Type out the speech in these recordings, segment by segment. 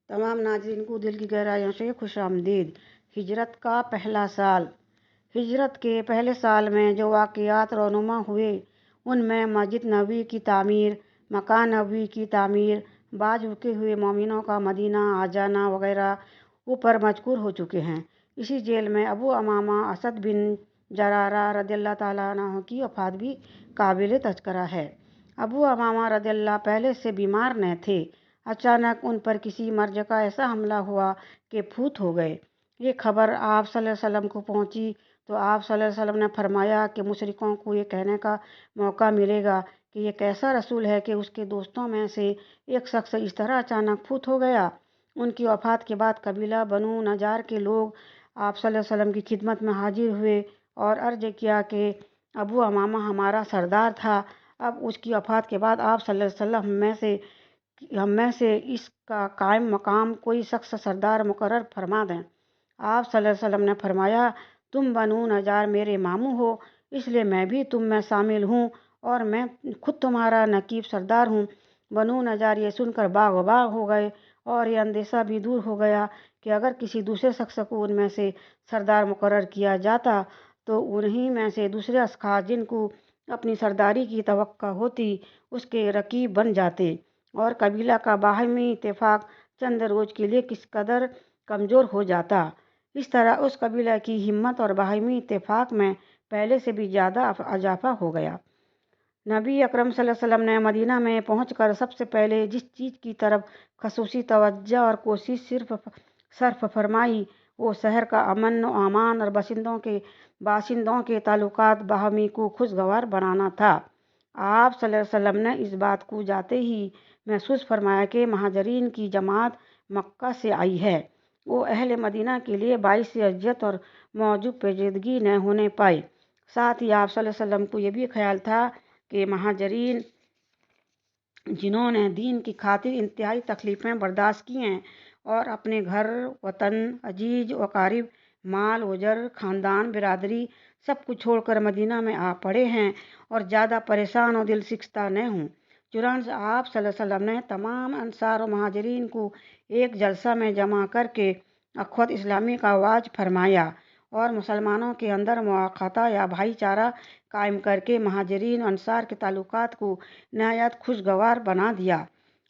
تمام ناظرین کو دل کی گہرائیوں سے خوش آمدید۔ ہجرت کا پہلا سال۔ ہجرت کے پہلے سال میں جو واقعات رونما ہوئے ان میں مسجد نبوی کی تعمیر، مکان نبوی کی تعمیر، بعض رکے ہوئے مومنوں کا مدینہ آ جانا وغیرہ اوپر مذکور ہو چکے ہیں۔ اسی ذیل میں ابو امامہ اسد بن زرارہ رضی اللہ تعالیٰ عنہ کی وفات بھی قابل تذکرہ ہے۔ ابو امامہ رضی اللہ پہلے سے بیمار نہ تھے، اچانک ان پر کسی مرض کا ایسا حملہ ہوا کہ فوت ہو گئے۔ یہ خبر آپ صلی اللہ علیہ وسلم کو پہنچی تو آپ صلی اللہ علیہ وسلم نے فرمایا کہ مشرکوں کو یہ کہنے کا موقع ملے گا کہ یہ کیسا رسول ہے کہ اس کے دوستوں میں سے ایک شخص اس طرح اچانک فوت ہو گیا۔ ان کی وفات کے بعد قبیلہ بنو نجار کے لوگ آپ صلی اللہ علیہ وسلم کی خدمت میں حاضر ہوئے اور عرض کیا کہ ابو امامہ ہمارا سردار تھا، اب اس کی وفات کے بعد آپ صلی اللہ علیہ وسلم ہم میں سے اس کا قائم مقام کوئی شخص سردار مقرر فرما دیں۔ آپ صلی اللہ علیہ وسلم نے فرمایا، تم بنو نجار میرے ماموں ہو، اس لیے میں بھی تم میں شامل ہوں اور میں خود تمہارا نقیب سردار ہوں۔ بنو نجار یہ سن کر باغ و باغ ہو گئے اور یہ اندیشہ بھی دور ہو گیا کہ اگر کسی دوسرے شخص کو ان میں سے سردار مقرر کیا جاتا تو انہی میں سے دوسرے اشخاص جن کو اپنی سرداری کی توقع ہوتی اس کے رقیب بن جاتے اور قبیلہ کا باہمی اتفاق چند روز کے لیے کس قدر کمزور ہو جاتا۔ اس طرح اس قبیلہ کی ہمت اور باہمی اتفاق میں پہلے سے بھی زیادہ اضافہ ہو گیا۔ نبی اکرم صلی اللہ علیہ وسلم نے مدینہ میں پہنچ کر سب سے پہلے جس چیز کی طرف خصوصی توجہ اور کوشش صرف فرمائی وہ شہر کا امن و امان اور باشندوں کے تعلقات باہمی کو خوشگوار بنانا تھا۔ آپ صلی اللہ علیہ وسلم نے اس بات کو جاتے ہی محسوس فرمایا کہ مہاجرین کی جماعت مکہ سے آئی ہے۔ وہ اہل مدینہ کے لیے باعث اذیت اور موجب پیچیدگی نہ ہونے پائے۔ ساتھ ہی آپ صلی اللہ علیہ وسلم کو یہ بھی خیال تھا کہ مہاجرین جنہوں نے دین کی خاطر انتہائی تکلیفیں برداشت کی ہیں اور اپنے گھر وطن عزیز و اقارب مال و زر خاندان برادری سب کچھ چھوڑ کر مدینہ میں آ پڑے ہیں اور زیادہ پریشان و دل شکستہ نہ ہوں۔ چنانچہ آپ صلی اللہ علیہ وسلم نے تمام انصار و مہاجرین کو ایک جلسہ میں جمع کر کے اخوت اسلامی کا آغاز فرمایا اور مسلمانوں کے اندر مواخاتہ یا بھائی چارہ قائم کر کے مہاجرین و انصار کے تعلقات کو نہایت خوشگوار بنا دیا۔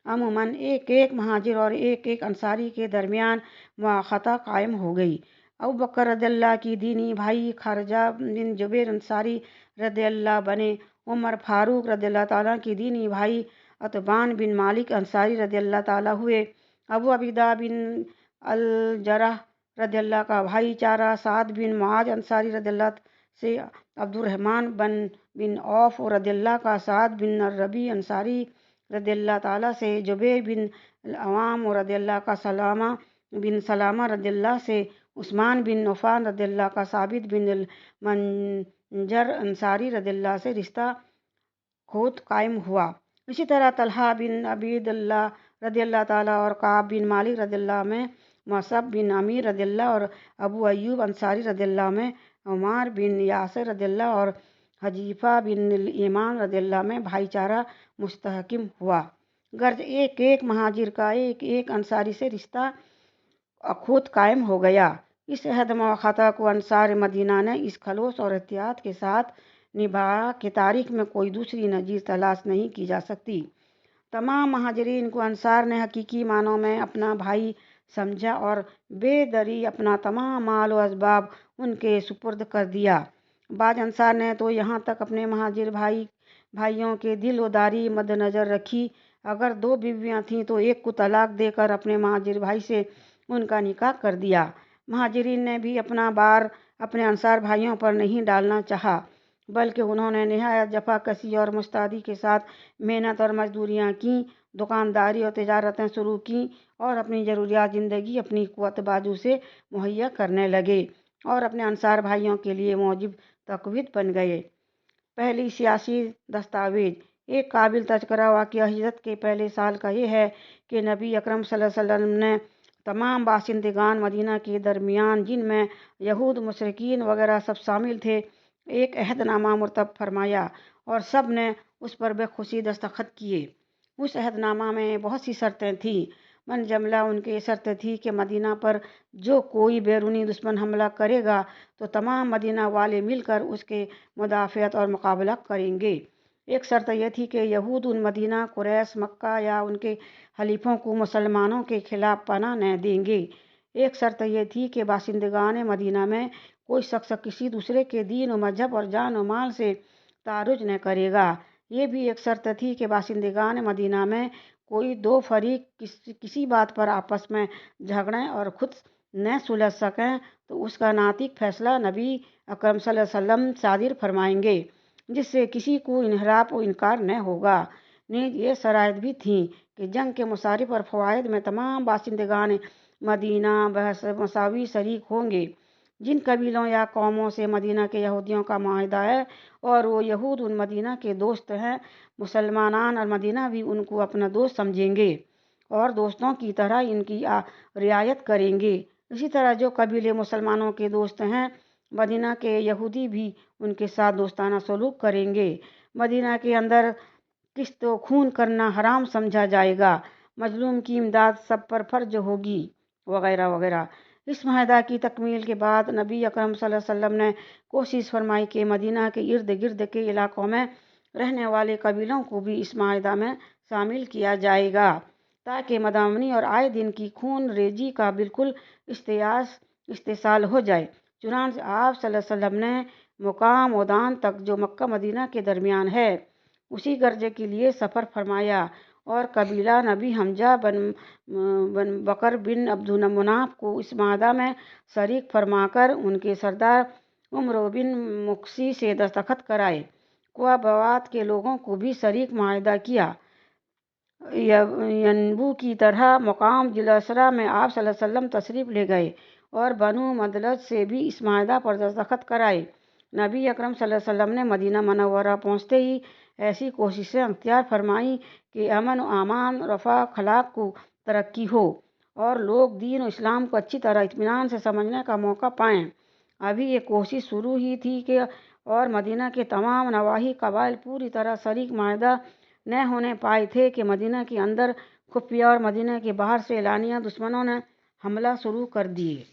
عموماً ایک ایک مہاجر اور ایک ایک انصاری کے درمیان مواخاتہ قائم ہو گئی۔ ابوبکر رضی اللہ کی دینی بھائی خارجہ بن جبیر انصاری رضی اللہ بنے، عمر فاروق رضی اللہ تعالیٰ کی دینی بھائی عتبان بن مالک انصاری رضی اللہ تعالیٰ ہوئے۔ ابو عبیدہ بن الجرح رضی اللہ کا بھائی چارہ سعد بن معاذ انصاری رضی اللہ سے، عبد الرحمن بن عوف رضی اللہ کا سعد بن الربیع انصاری رضی اللہ تعالیٰ سے، جبیر بن العوام رضی اللہ کا سلامہ بن سلامہ رضی اللہ سے، عثمان بن عفان رضی اللہ کا ثابت بن المنذر انصاری رضی اللہ سے رشتہ خود قائم ہوا۔ اسی طرح طلحہ بن عبید اللہ رضی اللہ تعالیٰ اور کعب بن مالک رضی اللہ میں مصعب بن عمیر رضی اللہ اور ابو ایوب انصاری رضی اللہ میں عمار بن یاسر رضی اللہ اور حذیفہ بن الیمان رضی اللہ میں بھائی چارہ مستحکم ہوا۔ غرض ایک ایک مہاجر کا ایک ایک انصاری سے رشتہ خود قائم ہو گیا۔ اس عہد مواخاتہ کو انصار مدینہ نے اس خلوص اور احتیاط کے ساتھ نبھایا کہ تاریخ میں کوئی دوسری نظیر تلاش نہیں کی جا سکتی۔ تمام مہاجرین کو انصار نے حقیقی معنوں میں اپنا بھائی سمجھا اور بے دری اپنا تمام مال و اسباب ان کے سپرد کر دیا۔ بعض انصار نے تو یہاں تک اپنے مہاجر بھائیوں کے دل و داری مد نظر رکھی، اگر دو بیویاں تھیں تو ایک کو طلاق دے کر اپنے مہاجر بھائی سے ان کا نکاح کر دیا۔ مہاجرین نے بھی اپنا بار اپنے انصار بھائیوں پر نہیں ڈالنا چاہا، بلکہ انہوں نے نہایت جفا کشی اور مستعدی کے ساتھ محنت اور مزدوریاں کیں، دکانداری اور تجارتیں شروع کیں اور اپنی ضروریات زندگی اپنی قوت بازو سے مہیا کرنے لگے اور اپنے انصار بھائیوں کے لیے موجب تقویت بن گئے۔ پہلی سیاسی دستاویز۔ ایک قابل تذکرہ واقعہ ہجرت کے پہلے سال کا یہ ہے کہ نبی اکرم صلی اللہ علیہ وسلم نے تمام باشندگان مدینہ کے درمیان، جن میں یہود مشرکین وغیرہ سب شامل تھے، ایک عہد نامہ مرتب فرمایا اور سب نے اس پر بخوشی دستخط کیے۔ اس عہد نامہ میں بہت سی شرطیں تھیں۔ من جملہ ان کی شرط تھی کہ مدینہ پر جو کوئی بیرونی دشمن حملہ کرے گا تو تمام مدینہ والے مل کر اس کے مدافعت اور مقابلہ کریں گے۔ ایک شرط یہ تھی کہ یہود ان مدینہ، قریش، مکہ یا ان کے حلیفوں کو مسلمانوں کے خلاف پناہ نہ دیں گے۔ ایک شرط یہ تھی کہ باشندگان مدینہ میں کوئی شخص کسی دوسرے کے دین و مذہب اور جان و مال سے تعرض نہ کرے گا۔ یہ بھی ایک شرط تھی کہ باشندگان مدینہ میں کوئی دو فریق کسی بات پر آپس میں جھگڑیں اور خود نہ سلجھ سکیں تو اس کا ناطق فیصلہ نبی اکرم صلی اللہ علیہ وسلم صادر فرمائیں گے، جس سے کسی کو انحراف و انکار نہ ہوگا۔ نیز یہ شرائط بھی تھیں کہ جنگ کے مصارف اور فوائد میں تمام باشندگان مدینہ مساوی شریک ہوں گے۔ جن قبیلوں یا قوموں سے مدینہ کے یہودیوں کا معاہدہ ہے اور وہ یہود ان مدینہ کے دوست ہیں، مسلمان اور مدینہ بھی ان کو اپنا دوست سمجھیں گے اور دوستوں کی طرح ان کی رعایت کریں گے۔ اسی طرح جو قبیلے مسلمانوں کے دوست ہیں، مدینہ کے یہودی بھی ان کے ساتھ دوستانہ سلوک کریں گے۔ مدینہ کے اندر قسط و خون کرنا حرام سمجھا جائے گا، مظلوم کی امداد سب پر فرض ہوگی، وغیرہ وغیرہ۔ اس معاہدہ کی تکمیل کے بعد نبی اکرم صلی اللہ علیہ وسلم نے کوشش فرمائی کہ مدینہ کے ارد گرد کے علاقوں میں رہنے والے قبیلوں کو بھی اس معاہدہ میں شامل کیا جائے گا تاکہ مدنی اور آئے دن کی خون ریزی کا بالکل استحصال ہو جائے۔ چنانچہ آپ صلی اللہ علیہ وسلم نے مقام عدن تک جو مکہ مدینہ کے درمیان ہے اسی گرج کے لیے سفر فرمایا اور قبیلہ نبی حمزہ بن بکر بن عبد مناف کو اس معاہدہ میں شریک فرما کر ان کے سردار عمرو بن مقسی سے دستخط کرائے۔ قبائل کے لوگوں کو بھی شریک معاہدہ کیا۔ ینبو کی طرح مقام جلسرا میں آپ صلی اللہ علیہ وسلم تشریف لے گئے اور بنو مدلج سے بھی اس معاہدہ پر دستخط کرائے۔ نبی اکرم صلی اللہ علیہ وسلم نے مدینہ منورہ پہنچتے ہی ایسی کوششیں اختیار فرمائیں کہ امن و امان، رفع اخلاق کو ترقی ہو اور لوگ دین و اسلام کو اچھی طرح اطمینان سے سمجھنے کا موقع پائیں۔ ابھی یہ کوشش شروع ہی تھی کہ اور مدینہ کے تمام نواحی قبائل پوری طرح شریک معاہدہ نہ ہونے پائے تھے کہ مدینہ کے اندر خفیہ اور مدینہ کے باہر سے اعلانیہ دشمنوں نے حملہ شروع کر دیے۔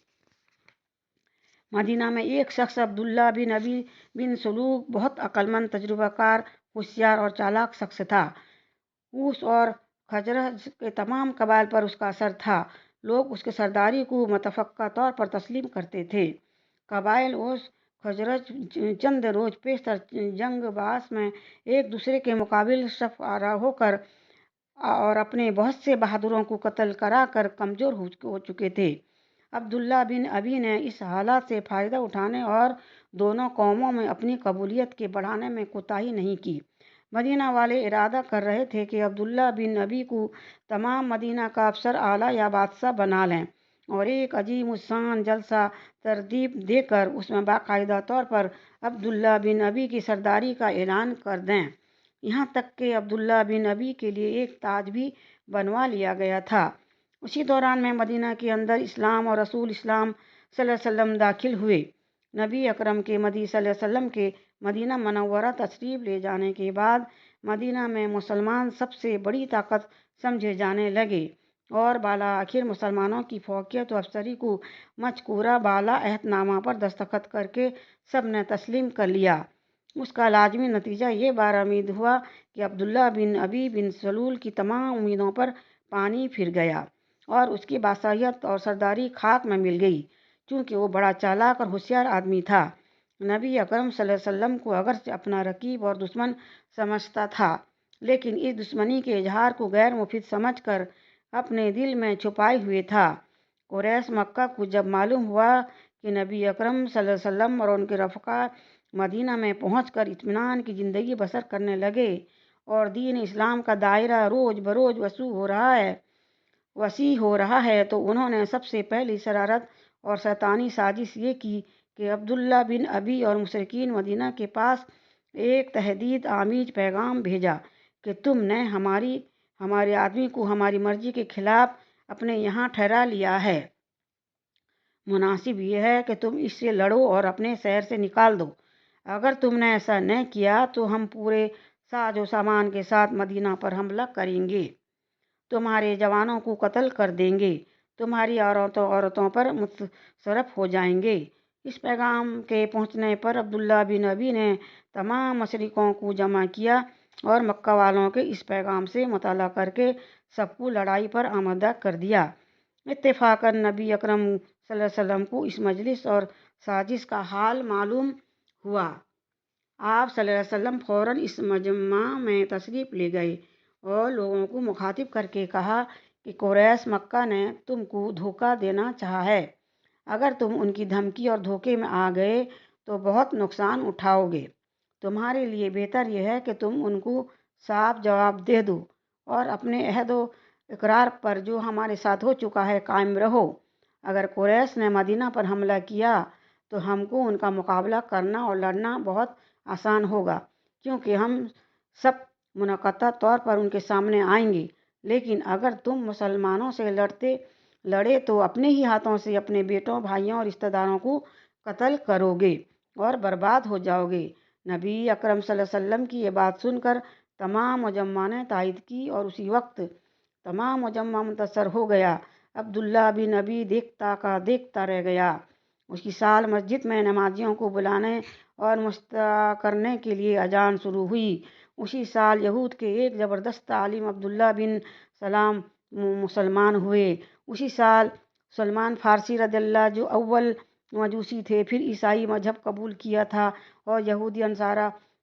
مدینہ میں ایک شخص عبداللہ بن ابی بن سلول بہت عقل مند، تجربہ کار، ہوشیار اور چالاک شخص تھا۔ اوس اور خزرج کے تمام قبائل پر اس کا اثر تھا۔ لوگ اس کی سرداری کو متفقہ طور پر تسلیم کرتے تھے۔ قبائل اوس خزرج چند روز پیشتر جنگ باعث میں ایک دوسرے کے مقابل صف آرا ہو کر اور اپنے بہت سے بہادروں کو قتل کرا کر کمزور ہو چکے تھے۔ عبداللہ بن ابی نے اس حالت سے فائدہ اٹھانے اور دونوں قوموں میں اپنی قبولیت کے بڑھانے میں کوتاہی نہیں کی۔ مدینہ والے ارادہ کر رہے تھے کہ عبداللہ بن ابی کو تمام مدینہ کا افسر اعلیٰ یا بادشاہ بنا لیں اور ایک عظیم الشان جلسہ ترتیب دے کر اس میں باقاعدہ طور پر عبداللہ بن ابی کی سرداری کا اعلان کر دیں۔ یہاں تک کہ عبداللہ بن ابی کے لیے ایک تاج بھی بنوا لیا گیا تھا۔ اسی دوران میں مدینہ کے اندر اسلام اور رسول اسلام صلی اللہ علیہ وسلم داخل ہوئے۔ نبی اکرم کے صلی اللہ علیہ وسلم کے مدینہ منورہ تشریف لے جانے کے بعد مدینہ میں مسلمان سب سے بڑی طاقت سمجھے جانے لگے اور بالآخر مسلمانوں کی فوقیت و افسری کو مذکورہ بالا عہد نامہ پر دستخط کر کے سب نے تسلیم کر لیا۔ اس کا لازمی نتیجہ یہ بارآمد ہوا کہ عبداللہ بن ابی بن سلول کی تمام امیدوں پر پانی پھر گیا اور اس کی بادشاہیت اور سرداری خاک میں مل گئی، چونکہ وہ بڑا چالاک اور ہوشیار آدمی تھا۔ نبی اکرم صلی اللہ علیہ وسلم کو اگرچہ اپنا رقیب اور دشمن سمجھتا تھا، لیکن اس دشمنی کے اظہار کو غیر مفید سمجھ کر اپنے دل میں چھپائے ہوئے تھا۔ قریش مکہ کو جب معلوم ہوا کہ نبی اکرم صلی اللہ علیہ وسلم اور ان کے رفقا مدینہ میں پہنچ کر اطمینان کی زندگی بسر کرنے لگے اور دین اسلام کا دائرہ روز بروز وسیع ہو رہا ہے تو انہوں نے سب سے پہلی شرارت اور شیطانی سازش یہ کی کہ عبداللہ بن ابی اور مشرکین مدینہ کے پاس ایک تہدید آمیز پیغام بھیجا کہ تم نے ہمارے آدمی کو ہماری مرضی کے خلاف اپنے یہاں ٹھہرا لیا ہے۔ مناسب یہ ہے کہ تم اس سے لڑو اور اپنے شہر سے نکال دو۔ اگر تم نے ایسا نہ کیا تو ہم پورے ساز و سامان کے ساتھ مدینہ پر حملہ کریں گے۔ تمہارے جوانوں کو قتل کر دیں گے، تمہاری عورتوں پر متصرف ہو جائیں گے۔ اس پیغام کے پہنچنے پر عبداللہ بن ابی نے تمام مشرکوں کو جمع کیا اور مکہ والوں کے اس پیغام سے مطلع کر کے سب کو لڑائی پر آمادہ کر دیا۔ اتفاقاً نبی اکرم صلی اللہ علیہ وسلم کو اس مجلس اور سازش کا حال معلوم ہوا۔ آپ صلی اللہ علیہ وسلم فوراً اس مجمع میں تشریف لے گئے اور لوگوں کو مخاطب کر کے کہا کہ قریش مکہ نے تم کو دھوکہ دینا چاہا ہے۔ اگر تم ان کی دھمکی اور دھوکے میں آ گئے تو بہت نقصان اٹھاؤ گے۔ تمہارے لیے بہتر یہ ہے کہ تم ان کو صاف جواب دے دو اور اپنے عہد و اقرار پر جو ہمارے ساتھ ہو چکا ہے قائم رہو۔ اگر قریش نے مدینہ پر حملہ کیا تو ہم کو ان کا مقابلہ کرنا اور لڑنا بہت آسان ہوگا، کیونکہ ہم سب منقطع طور پر ان کے سامنے آئیں گے۔ لیکن اگر تم مسلمانوں سے لڑے تو اپنے ہی ہاتھوں سے اپنے بیٹوں، بھائیوں اور رشتہ داروں کو قتل کرو گے اور برباد ہو جاؤ گے۔ نبی اکرم صلی اللہ علیہ وسلم کی یہ بات سن کر تمام مجمع نے تائید کی اور اسی وقت تمام مجمع متاثر ہو گیا۔ عبداللہ بن ابی دیکھتا کا دیکھتا رہ گیا۔ اسی سال مسجد میں نمازیوں کو بلانے اور مشتاق کرنے کے لیے اذان شروع ہوئی۔ اسی سال یہود کے ایک زبردست عالم عبداللہ بن سلام مسلمان ہوئے۔ اسی سال سلمان فارسی رضی اللہ جو اول مجوسی تھے، پھر عیسائی مذہب قبول کیا تھا اور یہودی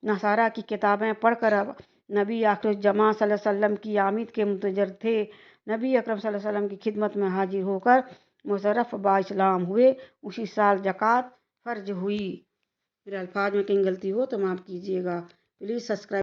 نصارہ کی کتابیں پڑھ کر نبی آخر الزماں صلی اللہ علیہ وسلم کی آمد کے منتظر تھے، نبی اکرم صلی اللہ علیہ وسلم کی خدمت میں حاضر ہو کر مشرف با اسلام ہوئے۔ اسی سال زکوٰۃ فرض ہوئی۔ میرے الفاظ میں کہیں غلطی ہو تو معاف کیجیے گا۔ Please subscribe